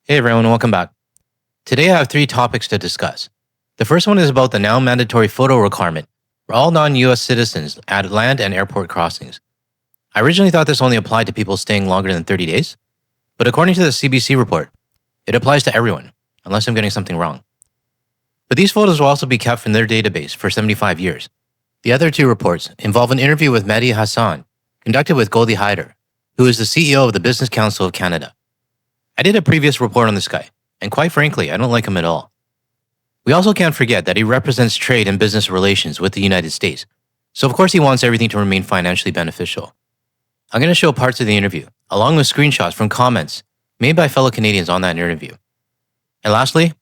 Hey everyone, welcome back. Today I have three topics to discuss. The first one is about the now mandatory photo requirement for all non-US citizens at land and airport crossings. I originally thought this only applied to people staying longer than 30 days, but according to the CBC report, it applies to everyone, unless I'm getting something wrong. But these photos will also be kept in their database for 75 years. The other two reports involve an interview with Mehdi Hassan, conducted with Goldy Hyder, who is the CEO of the Business Council of Canada. I did a previous report on this guy, and quite frankly, I don't like him at all. We also can't forget that he represents trade and business relations with the United States, so of course he wants everything to remain financially beneficial. I'm going to show parts of the interview, along with screenshots from comments made by fellow Canadians on that interview. And lastly,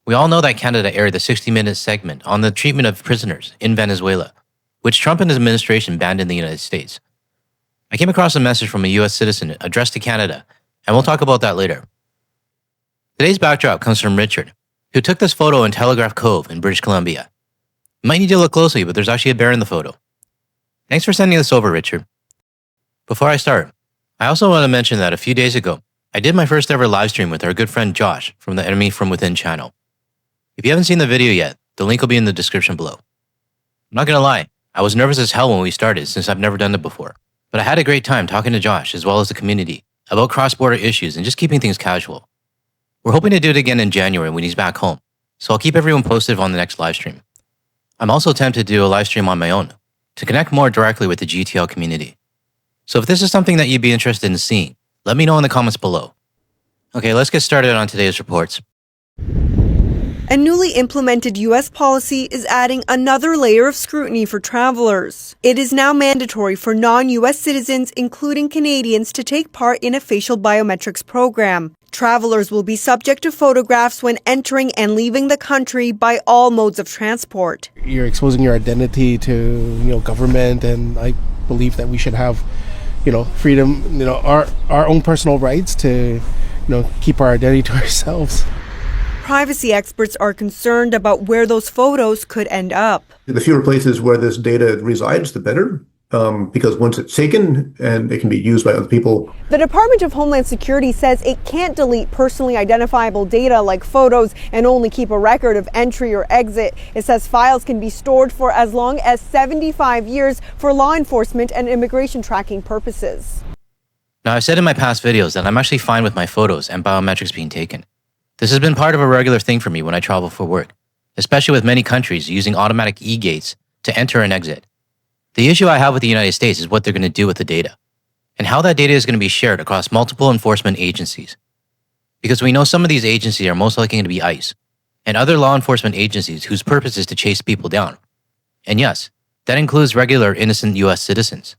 we all know that Canada aired the 60-minute segment on the treatment of prisoners in Venezuela, which Trump and his administration banned in the United States. I came across a message from a US citizen addressed to Canada, and we'll talk about that later. Today's backdrop comes from Richard, who took this photo in Telegraph Cove in British Columbia. You might need to look closely, but there's actually a bear in the photo. Thanks for sending this over, Richard. Before I start, I also want to mention that a few days ago, I did my first ever live stream with our good friend Josh from the Enemy From Within channel. If you haven't seen the video yet, the link will be in the description below. I'm not gonna lie, I was nervous as hell when we started since I've never done it before, but I had a great time talking to Josh as well as the community about cross-border issues and just keeping things casual. We're hoping to do it again in January when he's back home, so I'll keep everyone posted on the next live stream. I'm also tempted to do a live stream on my own to connect more directly with the GTL community. So if this is something that you'd be interested in seeing, let me know in the comments below. Okay, let's get started on today's reports. A newly implemented U.S. policy is adding another layer of scrutiny for travelers. It is now mandatory for non-U.S. citizens, including Canadians, to take part in a facial biometrics program. Travelers will be subject to photographs when entering and leaving the country by all modes of transport. You're exposing your identity to, government, and I believe that we should have, freedom, our own personal rights to, keep our identity to ourselves. Privacy experts are concerned about where those photos could end up. The fewer places where this data resides, the better, because once it's taken and it can be used by other people. The Department of Homeland Security says it can't delete personally identifiable data like photos and only keep a record of entry or exit. It says files can be stored for as long as 75 years for law enforcement and immigration tracking purposes. Now, I've said in my past videos that I'm actually fine with my photos and biometrics being taken. This has been part of a regular thing for me when I travel for work, especially with many countries using automatic e-gates to enter and exit. The issue I have with the United States is what they're going to do with the data, and how that data is going to be shared across multiple enforcement agencies. Because we know some of these agencies are most likely going to be ICE, and other law enforcement agencies whose purpose is to chase people down. And yes, that includes regular innocent US citizens.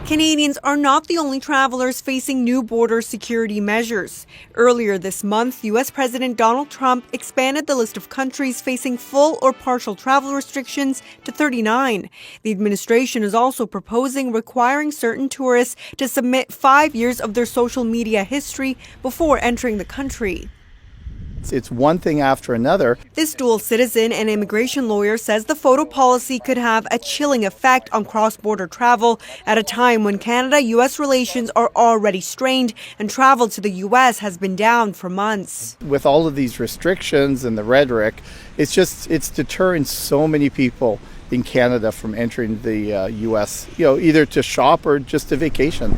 Canadians are not the only travelers facing new border security measures. Earlier this month, U.S. President Donald Trump expanded the list of countries facing full or partial travel restrictions to 39. The administration is also proposing requiring certain tourists to submit 5 years of their social media history before entering the country. It's one thing after another. This dual citizen and immigration lawyer says the photo policy could have a chilling effect on cross-border travel at a time when Canada-U.S. relations are already strained and travel to the U.S. has been down for months. With all of these restrictions and the rhetoric, it's deterring so many people in Canada from entering the U.S., either to shop or just to vacation.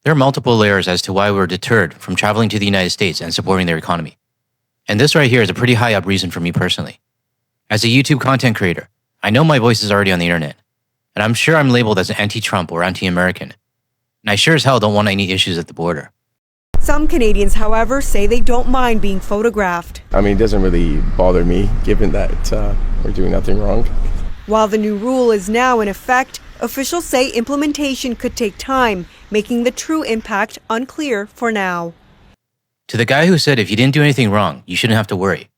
There are multiple layers as to why we're deterred from traveling to the United States and supporting their economy. And this right here is a pretty high up reason for me personally. As a YouTube content creator, I know my voice is already on the internet, and I'm sure I'm labeled as anti-Trump or anti-American, and I sure as hell don't want any issues at the border. Some Canadians, however, say they don't mind being photographed. It doesn't really bother me, given that we're doing nothing wrong. While the new rule is now in effect, officials say implementation could take time, making the true impact unclear for now. To the guy who said if you didn't do anything wrong, you shouldn't have to worry.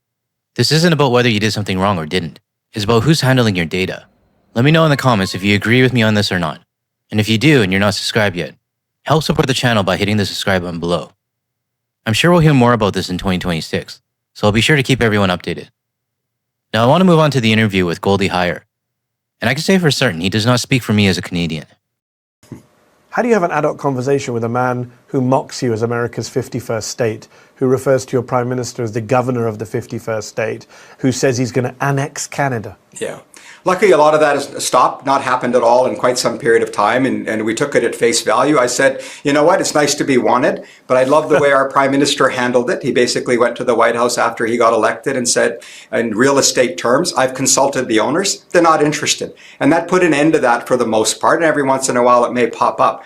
This isn't about whether you did something wrong or didn't. It's about who's handling your data. Let me know in the comments if you agree with me on this or not. And if you do and you're not subscribed yet, help support the channel by hitting the subscribe button below. I'm sure we'll hear more about this in 2026, so I'll be sure to keep everyone updated. Now I want to move on to the interview with Goldy Hyder. And I can say for certain he does not speak for me as a Canadian. How do you have an adult conversation with a man who mocks you as America's 51st state, who refers to your prime minister as the governor of the 51st state, who says he's going to annex Canada. Yeah. Luckily, a lot of that has stopped, not happened at all in quite some period of time, and we took it at face value. I said, you know what, it's nice to be wanted, but I love the way our prime minister handled it. He basically went to the White House after he got elected and said, in real estate terms, I've consulted the owners, they're not interested. And that put an end to that for the most part, and every once in a while it may pop up.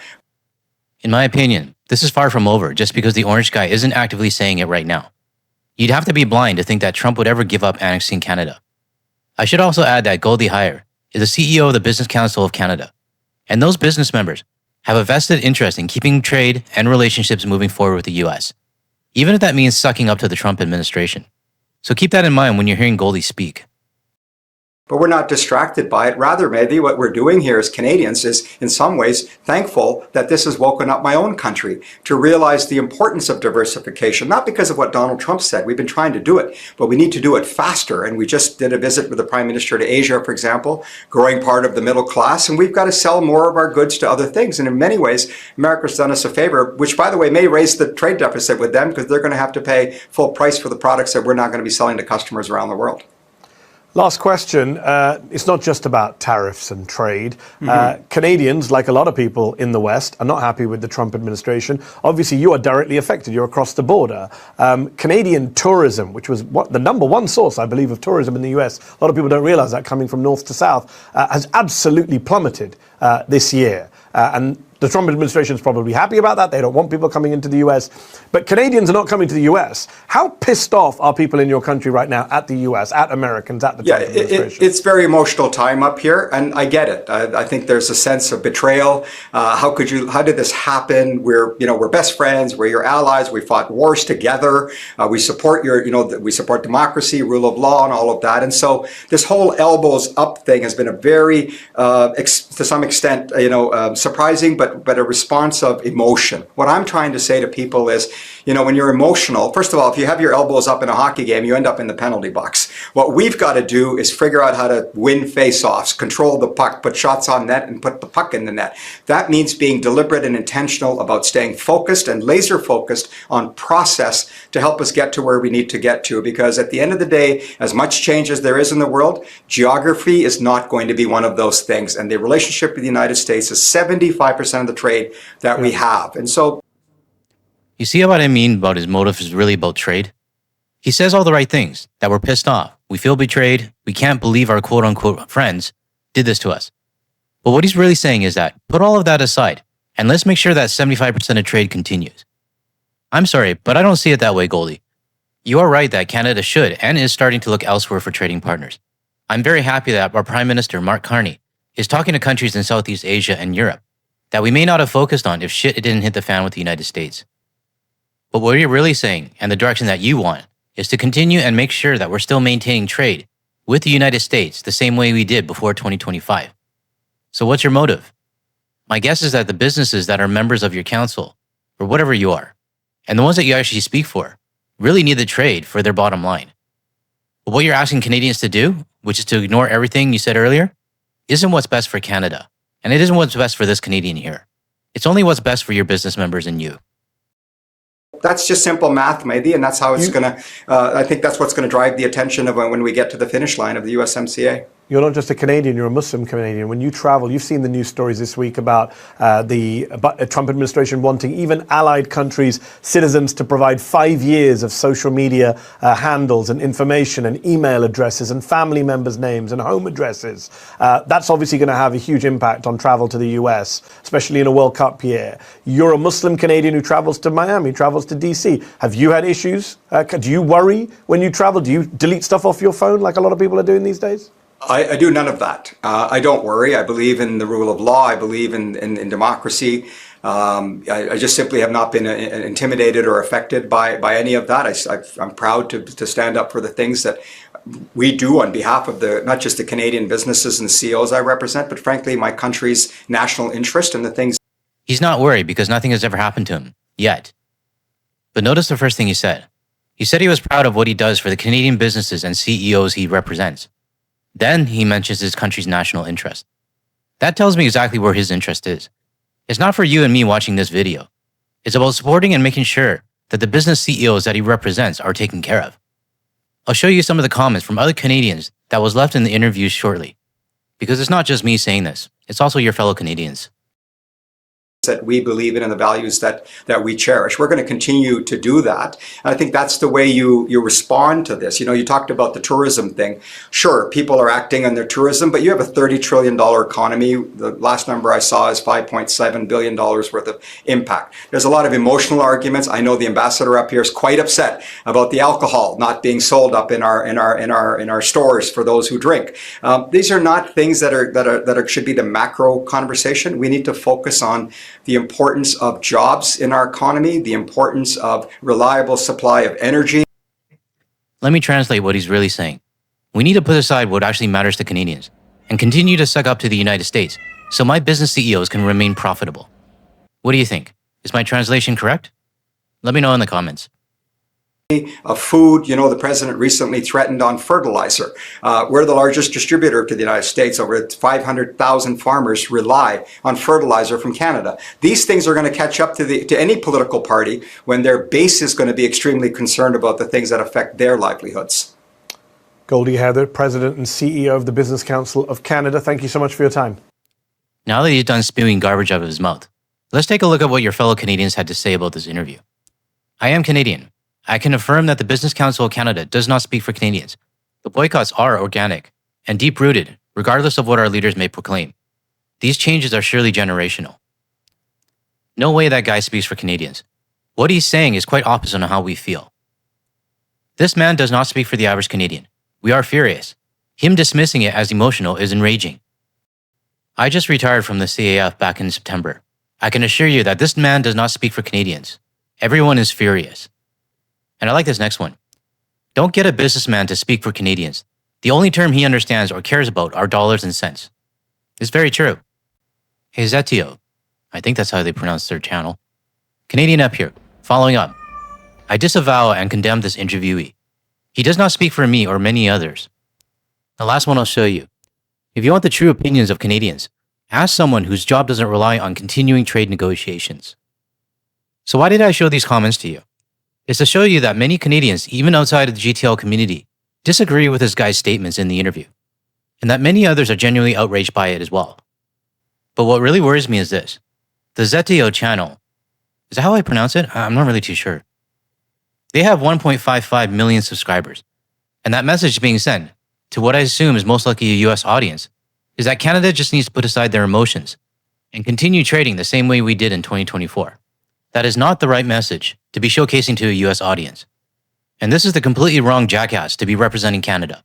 In my opinion, this is far from over just because the orange guy isn't actively saying it right now. You'd have to be blind to think that Trump would ever give up annexing Canada. I should also add that Goldy Hyder is the CEO of the Business Council of Canada, and those business members have a vested interest in keeping trade and relationships moving forward with the US, even if that means sucking up to the Trump administration. So keep that in mind when you're hearing Goldy speak. But we're not distracted by it. Rather, maybe what we're doing here as Canadians is, in some ways, thankful that this has woken up my own country to realize the importance of diversification, not because of what Donald Trump said. We've been trying to do it, but we need to do it faster. And we just did a visit with the Prime Minister to Asia, for example, growing part of the middle class, and we've got to sell more of our goods to other things. And in many ways, America's done us a favor, which, by the way, may raise the trade deficit with them because they're going to have to pay full price for the products that we're not going to be selling to customers around the world. Last question. It's not just about tariffs and trade. Canadians, like a lot of people in the West, are not happy with the Trump administration. Obviously, you are directly affected. You're across the border. Canadian tourism, which was the number one source, I believe, of tourism in the US, a lot of people don't realize that coming from north to south, has absolutely plummeted this year. And the Trump administration is probably happy about that. They don't want people coming into the US. But Canadians are not coming to the US. How pissed off are people in your country right now at the US, at Americans, at the Trump administration? It's very emotional time up here, and I get it. I think there's a sense of betrayal. How did this happen? We're best friends. We're your allies. We fought wars together. We support we support democracy, rule of law, and all of that. And so this whole elbows up thing has been a very, to some extent, surprising, but a response of emotion. What I'm trying to say to people is, when you're emotional, first of all, if you have your elbows up in a hockey game, you end up in the penalty box. What we've got to do is figure out how to win face-offs, control the puck, put shots on net, and put the puck in the net. That means being deliberate and intentional about staying focused and laser focused on process to help us get to where we need to get to. Because at the end of the day, as much change as there is in the world, geography is not going to be one of those things. And the relationship with the United States is 75% of the trade that we have. And so, you see what I mean about his motive is really about trade? He says all the right things, that we're pissed off, we feel betrayed, we can't believe our quote-unquote friends did this to us. But what he's really saying is that, put all of that aside, and let's make sure that 75% of trade continues. I'm sorry, but I don't see it that way, Goldy. You are right that Canada should and is starting to look elsewhere for trading partners. I'm very happy that our Prime Minister, Mark Carney, is talking to countries in Southeast Asia and Europe that we may not have focused on if shit didn't hit the fan with the United States. But what you're really saying, and the direction that you want, is to continue and make sure that we're still maintaining trade with the United States the same way we did before 2025. So what's your motive? My guess is that the businesses that are members of your council, or whatever you are, and the ones that you actually speak for, really need the trade for their bottom line. But what you're asking Canadians to do, which is to ignore everything you said earlier, isn't what's best for Canada. And it isn't what's best for this Canadian here. It's only what's best for your business members and you. That's just simple math, maybe, and that's how it's going to, I think that's what's going to drive the attention of when we get to the finish line of the USMCA. You're not just a Canadian, you're a Muslim Canadian. When you travel, you've seen the news stories this week about the Trump administration wanting even allied countries' citizens to provide 5 years of social media handles and information and email addresses and family members' names and home addresses. That's obviously going to have a huge impact on travel to the US, especially in a World Cup year. You're a Muslim Canadian who travels to Miami, travels to DC. Have you had issues? Do you worry when you travel? Do you delete stuff off your phone like a lot of people are doing these days? I do none of that. I don't worry. I believe in the rule of law. I believe in democracy. I just simply have not been intimidated or affected by any of that. I'm proud to stand up for the things that we do on behalf of not just the Canadian businesses and CEOs I represent, but frankly, my country's national interest and the things. He's not worried because nothing has ever happened to him, yet. But notice the first thing he said. He said he was proud of what he does for the Canadian businesses and CEOs he represents. Then he mentions his country's national interest. That tells me exactly where his interest is. It's not for you and me watching this video. It's about supporting and making sure that the business CEOs that he represents are taken care of. I'll show you some of the comments from other Canadians that was left in the interviews shortly. Because it's not just me saying this, it's also your fellow Canadians. That we believe in and the values that we cherish. We're going to continue to do that. And I think that's the way you respond to this. You talked about the tourism thing. Sure, people are acting on their tourism, but you have a $30 trillion economy. The last number I saw is $5.7 billion worth of impact. There's a lot of emotional arguments. I know the ambassador up here is quite upset about the alcohol not being sold up in our stores for those who drink. These are not things that should be the macro conversation. We need to focus on the importance of jobs in our economy, the importance of reliable supply of energy. Let me translate what he's really saying. We need to put aside what actually matters to Canadians and continue to suck up to the United States so my business CEOs can remain profitable. What do you think? Is my translation correct? Let me know in the comments. Of food, the president recently threatened on fertilizer. We're the largest distributor to the United States. Over 500,000 farmers rely on fertilizer from Canada. These things are going to catch up to any political party when their base is going to be extremely concerned about the things that affect their livelihoods. Goldy Hyder, President and CEO of the Business Council of Canada, thank you so much for your time. Now that he's done spewing garbage out of his mouth, let's take a look at what your fellow Canadians had to say about this interview. I am Canadian. I can affirm that the Business Council of Canada does not speak for Canadians. The boycotts are organic and deep-rooted, regardless of what our leaders may proclaim. These changes are surely generational. No way that guy speaks for Canadians. What he's saying is quite opposite on how we feel. This man does not speak for the average Canadian. We are furious. Him dismissing it as emotional is enraging. I just retired from the CAF back in September. I can assure you that this man does not speak for Canadians. Everyone is furious. And I like this next one. Don't get a businessman to speak for Canadians. The only term he understands or cares about are dollars and cents. It's very true. Hey Zetio, I think that's how they pronounce their channel. Canadian up here, following up. I disavow and condemn this interviewee. He does not speak for me or many others. The last one I'll show you. If you want the true opinions of Canadians, ask someone whose job doesn't rely on continuing trade negotiations. So why did I show these comments to you? It's to show you that many Canadians, even outside of the GTL community, disagree with this guy's statements in the interview, and that many others are genuinely outraged by it as well. But what really worries me is this. The Zetio channel, is that how I pronounce it? I'm not really too sure. They have 1.55 million subscribers, and that message being sent to what I assume is most likely a US audience is that Canada just needs to put aside their emotions and continue trading the same way we did in 2024. That is not the right message to be showcasing to a US audience. And this is the completely wrong jackass to be representing Canada.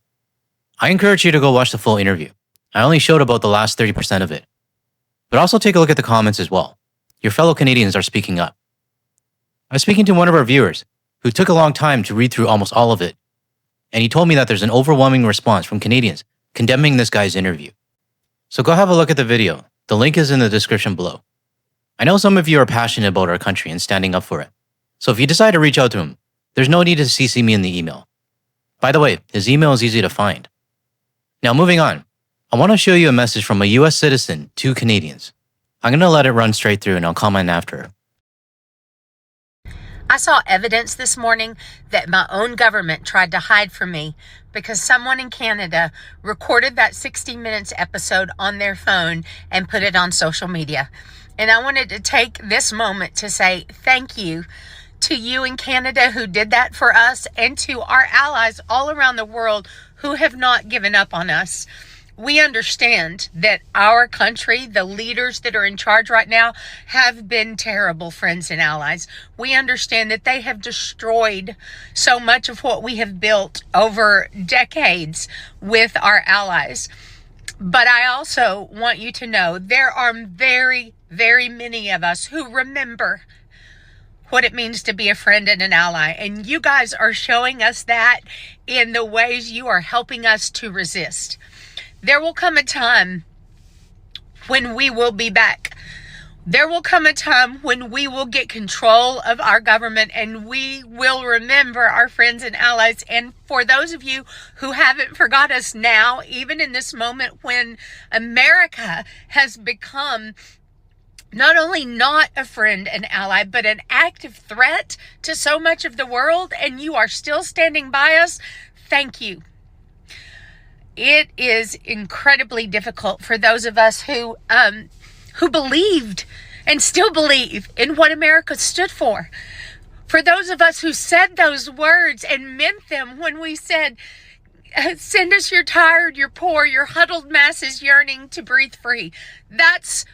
I encourage you to go watch the full interview. I only showed about the last 30% of it. But also take a look at the comments as well. Your fellow Canadians are speaking up. I was speaking to one of our viewers who took a long time to read through almost all of it. And he told me that there's an overwhelming response from Canadians condemning this guy's interview. So go have a look at the video. The link is in the description below. I know some of you are passionate about our country and standing up for it. So if you decide to reach out to him, there's no need to CC me in the email. By the way, his email is easy to find. Now moving on, I want to show you a message from a US citizen to Canadians. I'm going to let it run straight through and I'll comment after. I saw evidence this morning that my own government tried to hide from me because someone in Canada recorded that 60 Minutes episode on their phone and put it on social media. And I wanted to take this moment to say thank you to you in Canada who did that for us and to our allies all around the world who have not given up on us. We understand that our country, the leaders that are in charge right now, have been terrible friends and allies. We understand that they have destroyed so much of what we have built over decades with our allies. But I also want you to know there are very, very many of us who remember what it means to be a friend and an ally. And you guys are showing us that in the ways you are helping us to resist. There will come a time when we will be back. There will come a time when we will get control of our government and we will remember our friends and allies. And for those of you who haven't forgot us now, even in this moment when America has become not only not a friend and ally, but an active threat to so much of the world, and you are still standing by us. Thank you. It is incredibly difficult for those of us who believed and still believe in what America stood for. For those of us who said those words and meant them when we said, send us your tired, your poor, your huddled masses yearning to breathe free. That's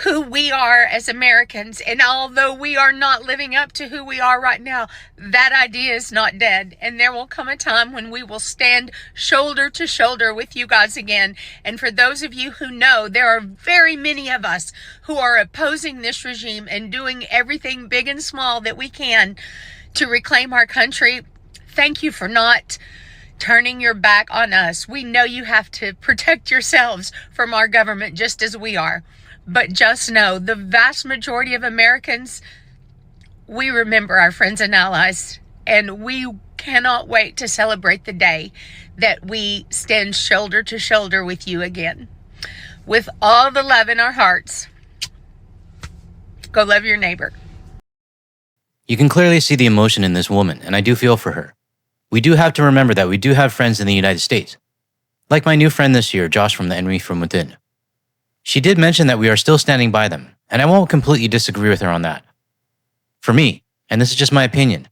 who we are as Americans. And although we are not living up to who we are right now, that idea is not dead. And there will come a time when we will stand shoulder to shoulder with you guys again. And for those of you who know, there are very many of us who are opposing this regime and doing everything big and small that we can to reclaim our country. Thank you for not turning your back on us. We know you have to protect yourselves from our government just as we are. But just know, the vast majority of Americans, we remember our friends and allies, and we cannot wait to celebrate the day that we stand shoulder to shoulder with you again. With all the love in our hearts, go love your neighbor. You can clearly see the emotion in this woman, and I do feel for her. We do have to remember that we do have friends in the United States. Like my new friend this year, Josh from the Enemy From Within. She did mention that we are still standing by them, and I won't completely disagree with her on that. For me, and this is just my opinion,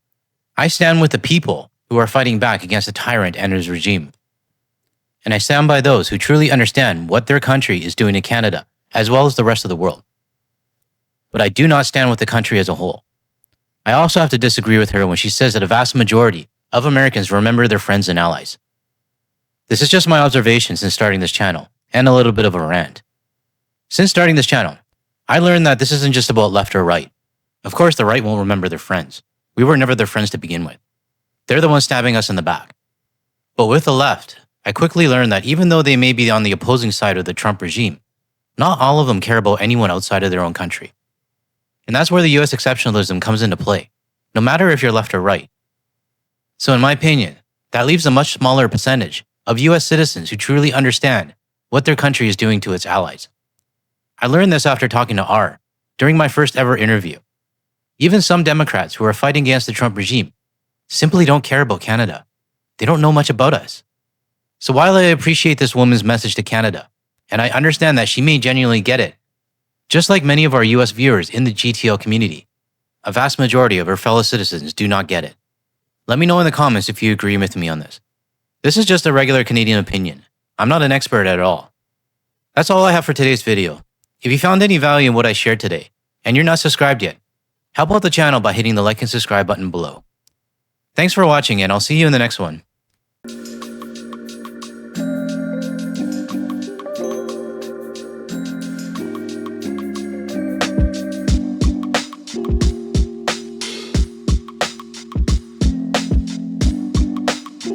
I stand with the people who are fighting back against the tyrant and his regime. And I stand by those who truly understand what their country is doing to Canada, as well as the rest of the world. But I do not stand with the country as a whole. I also have to disagree with her when she says that a vast majority of Americans remember their friends and allies. This is just my observation since starting this channel, and a little bit of a rant. Since starting this channel, I learned that this isn't just about left or right. Of course, the right won't remember their friends. We were never their friends to begin with. They're the ones stabbing us in the back. But with the left, I quickly learned that even though they may be on the opposing side of the Trump regime, not all of them care about anyone outside of their own country. And that's where the US exceptionalism comes into play, no matter if you're left or right. So in my opinion, that leaves a much smaller percentage of US citizens who truly understand what their country is doing to its allies. I learned this after talking to R during my first ever interview. Even some Democrats who are fighting against the Trump regime simply don't care about Canada. They don't know much about us. So while I appreciate this woman's message to Canada, and I understand that she may genuinely get it, just like many of our US viewers in the GTL community, a vast majority of her fellow citizens do not get it. Let me know in the comments if you agree with me on this. This is just a regular Canadian opinion. I'm not an expert at all. That's all I have for today's video. If you found any value in what I shared today, and you're not subscribed yet, help out the channel by hitting the like and subscribe button below. Thanks for watching, and I'll see you in the next one.